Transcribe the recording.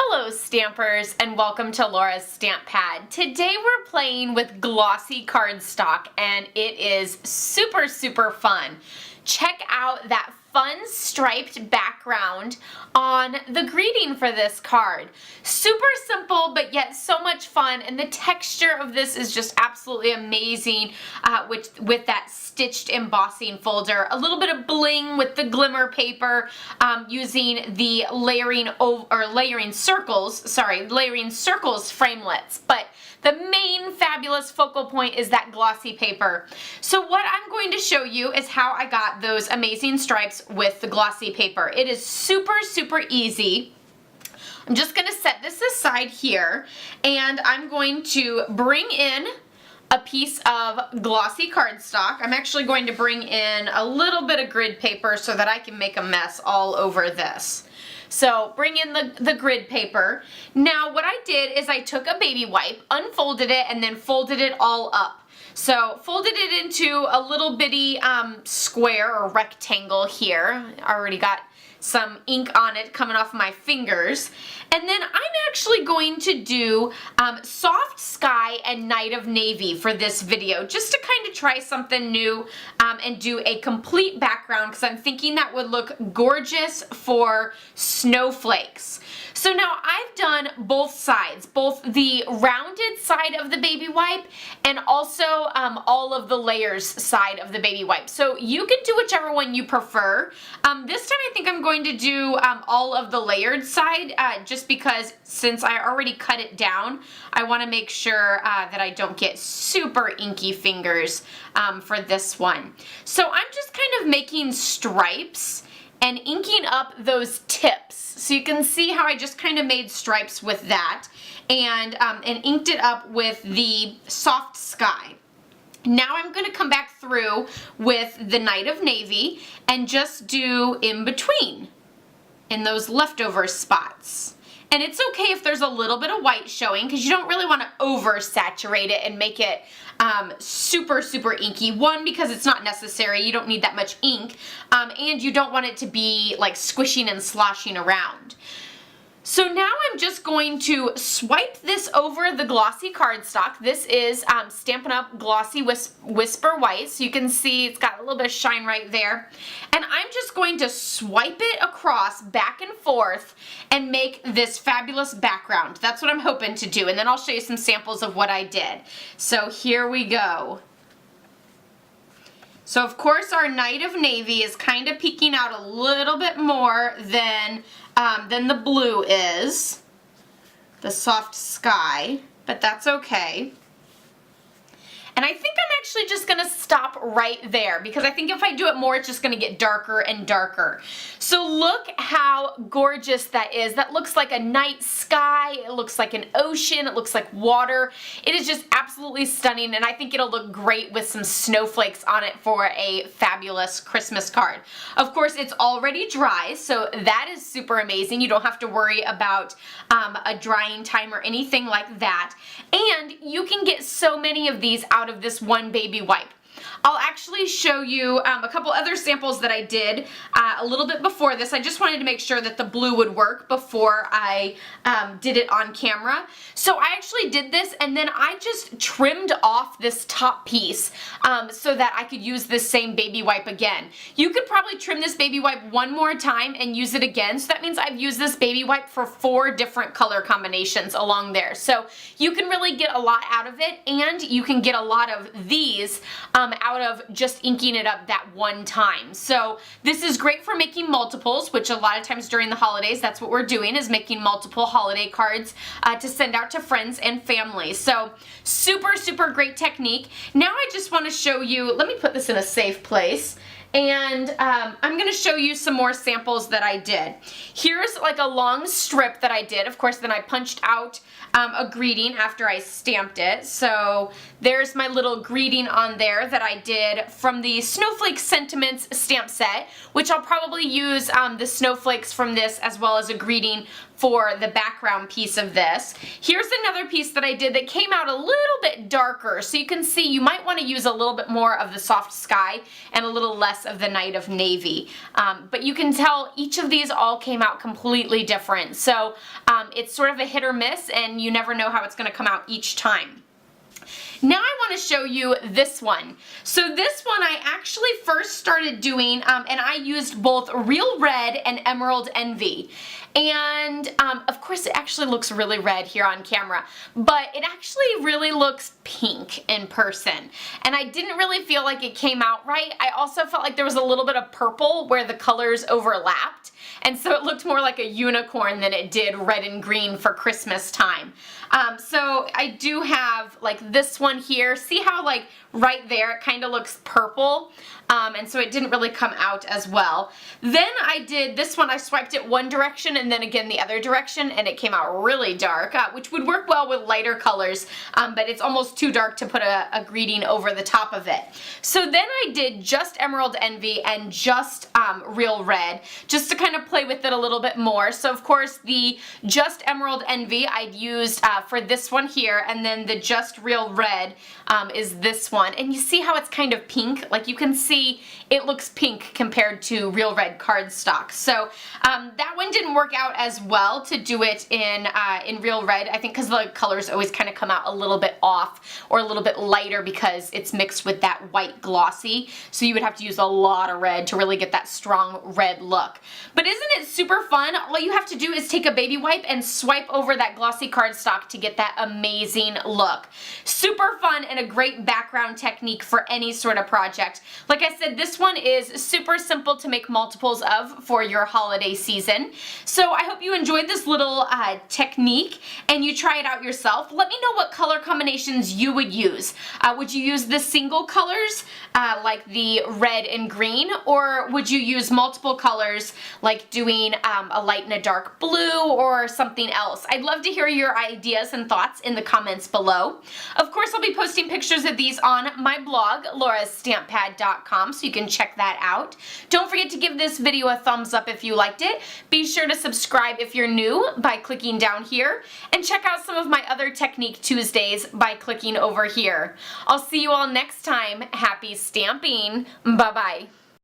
Hello Stampers and welcome to Laura's Stamp Pad. Today we're playing with Glossy Cardstock and it is super fun. Check out that fun striped background on the greeting for this card. Super simple but yet so much fun, and the texture of this is just absolutely amazing with that stitched embossing folder. A little bit of bling with the glimmer paper using the layering circles framelets. But the main fabulous focal point is that glossy paper. So what I'm going to show you is how I got those amazing stripes with the glossy paper. It is super easy. I'm just going to set this aside here and I'm going to bring in a piece of glossy cardstock. I'm actually going to bring in a little bit of grid paper so that I can make a mess all over this. So bring in the grid paper. Now what I did is I took a baby wipe, unfolded it, and then folded it all up. So folded it into a little bitty square or rectangle here. I already got some ink on it coming off my fingers. And then I'm actually going to do Soft Sky and Night of Navy for this video, just to kind of try something new and do a complete background because I'm thinking that would look gorgeous for snowflakes. So now I've done both sides, both the rounded side of the baby wipe and also all of the layers side of the baby wipe. So you can do whichever one you prefer. This time I think I'm going to do all of the layered side just because since I already cut it down, I want to make sure that I don't get super inky fingers for this one. So I'm just kind of making stripes and inking up those tips. So you can see how I just kind of made stripes with that and inked it up with the Soft Sky. Now I'm going to come back through with the Night of Navy and just do in between in those leftover spots. And it's okay if there's a little bit of white showing because you don't really want to oversaturate it and make it super inky. One, because it's not necessary, you don't need that much ink, and you don't want it to be like squishing and sloshing around. So now I'm just going to swipe this over the glossy cardstock. This is Stampin' Up! Glossy Whisper White, so you can see it's got a little bit of shine right there. And I'm just going to swipe it across back and forth and make this fabulous background. That's what I'm hoping to do, and then I'll show you some samples of what I did. So here we go. So of course our Night of Navy is kind of peeking out a little bit more than the blue is, the Soft Sky, but that's okay. And I think I'm actually just going to stop right there because I think if I do it more, it's just going to get darker and darker. So look how gorgeous that is. That looks like a night sky. It looks like an ocean. It looks like water. It is just absolutely stunning, and I think it'll look great with some snowflakes on it for a fabulous Christmas card. Of course, it's already dry, so that is super amazing. You don't have to worry about a drying time or anything like that. And you can get so many of these out of this one baby wipe. I'll actually show you a couple other samples that I did a little bit before this. I just wanted to make sure that the blue would work before I did it on camera. So I actually did this and then I just trimmed off this top piece so that I could use this same baby wipe again. You could probably trim this baby wipe one more time and use it again. So that means I've used this baby wipe for 4 different color combinations along there. So you can really get a lot out of it, and you can get a lot of these out of just inking it up that one time. So this is great for making multiples, which a lot of times during the holidays, that's what we're doing, is making multiple holiday cards to send out to friends and family. So super great technique. Now I just want to show you, let me put this in a safe place. And I'm going to show you some more samples that I did. Here's like a long strip that I did. Of course, then I punched out a greeting after I stamped it. So there's my little greeting on there that I did from the Snowflake Sentiments stamp set, which I'll probably use the snowflakes from this as well as a greeting for the background piece of this. Here's another piece that I did that came out a little bit darker, so you can see you might want to use a little bit more of the soft sky and a little less of the night of navy. But you can tell each of these all came out completely different, so it's sort of a hit or miss, and you never know how it's going to come out each time. Now I want to show you this one. So this one I actually first started doing, and I used both Real Red and Emerald Envy. And of course it actually looks really red here on camera, but it actually really looks pink in person. And I didn't really feel like it came out right. I also felt like there was a little bit of purple where the colors overlapped. And so it looked more like a unicorn than it did red and green for Christmas time. So I do have like this one here. See how like right there it kind of looks purple? And so it didn't really come out as well. Then I did this one, I swiped it one direction and then again the other direction, and it came out really dark, which would work well with lighter colors, but it's almost too dark to put a greeting over the top of it. So then I did just Emerald Envy and just Real Red, just to kind of play with it a little bit more. So of course the just Emerald Envy I'd used for this one here, and then the just Real Red is this one. And you see how it's kind of pink? Like you can see it looks pink compared to Real Red cardstock. So that one didn't work out as well to do it in Real Red, I think because the colors always kind of come out a little bit off or a little bit lighter because it's mixed with that white glossy. So you would have to use a lot of red to really get that strong red look. But isn't it super fun? All you have to do is take a baby wipe and swipe over that glossy cardstock to get that amazing look. Super fun and a great background technique for any sort of project. Like I said, this one is super simple to make multiples of for your holiday season. So I hope you enjoyed this little technique and you try it out yourself. Let me know what color combinations you would use. Would you use the single colors like the red and green, or would you use multiple colors like doing a light and a dark blue or something else? I'd love to hear your ideas and thoughts in the comments below. Of course, I'll be posting pictures of these on my blog, laurastamppad.com, so you can check that out. Don't forget to give this video a thumbs up if you liked it. Be sure to subscribe if you're new by clicking down here, and check out some of my other Technique Tuesdays by clicking over here. I'll see you all next time. Happy stamping. Bye-bye.